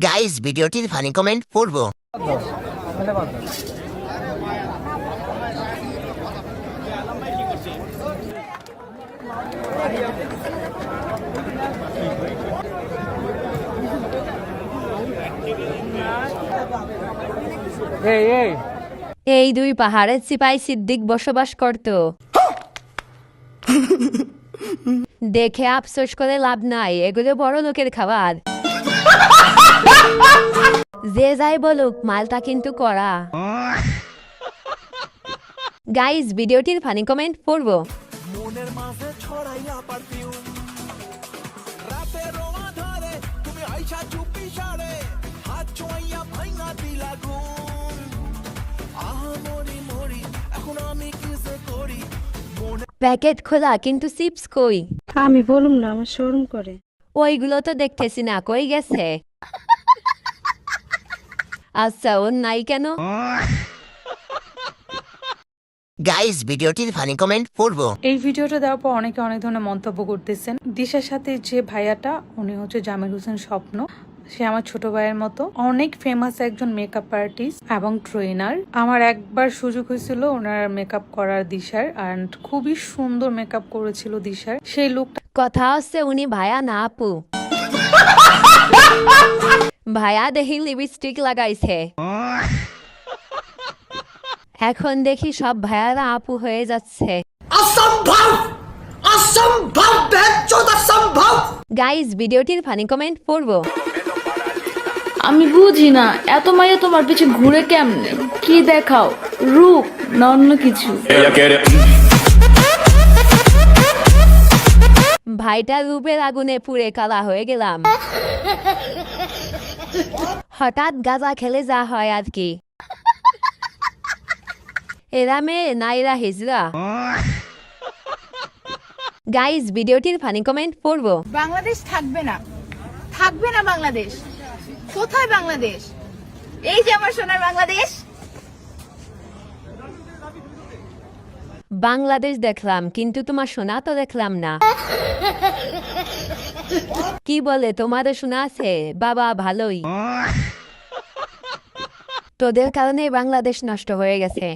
Guys ভিডিওটির funny comment পড়বো। এই দুই পাহাড়ে সিপাই সিদ্দিক বসবাস করত। দেখে আফসোস করে লাভ নাই, এগুলো বড় লোকের খাবার। যে যাই বলুক, মালটা কিন্তু করা। গাইস ভিডিওটির ফানি কমেন্ট পড়বো। প্যাকেট খোলা কিন্তু চিপস কই? আমি বলুম না, আমার শরম করে। ওইগুলো তো দেখতেছি না, কই গেছে? আচ্ছা, ওর নাই কেন? গাইস ভিডিওটির ফানি কমেন্ট পড়বো। এই ভিডিওটা দেওয়ার পর অনেকে অনেক ধরনের মন্তব্য করতেছেন। দিশার সাথে যে ভাইয়াটা, উনি হচ্ছে জামিল হোসেন স্বপ্ন। সে আমার ছোট ভাইয়ের মতো, অনেক ফেমাস একজন মেকআপ আর্টিস্ট এবং ট্রেনার। আমার একবার সুযোগ হয়েছিল ওনার মেকআপ করার দিশার, এন্ড খুবই সুন্দর মেকআপ করেছিল দিশার। সেই লুকটা কথা হচ্ছে উনি ভাইয়া না আপু। ভাইয়া দেখি লিপস্টিক লাগাইছে, এখন দেখি সব ভাইয়ারা আপু হয়ে যাচ্ছে। গাইস ভিডিওটির ফানি কমেন্ট পড়বো। আমি বুঝি না এত মাইয়া তোমার পিছে ঘুরে কেমনে? কি দেখাও, রূপ না অন্য কিছু? ভাইটা রূপের আগুনে পুড়ে কালা হয়ে গেলাম। হঠাৎ গাঁজা খেলে যা হয় আর কি। এরা মেয়ে না এরা হিজড়া। গাইস ভিডিওটির ফানি কমেন্ট পড়বো। বাংলাদেশ থাকবে না, থাকবে না বাংলাদেশ। কোথায় বাংলাদেশ? এই যে আমার সোনার বাংলাদেশ। বাংলাদেশ দেখলাম কিন্তু তোমার সোনা তো দেখলাম না। কি বলে, তোমাদের সোনা আছে? বাবা ভালোই। তোদের কারণে বাংলাদেশ নষ্ট হয়ে গেছে।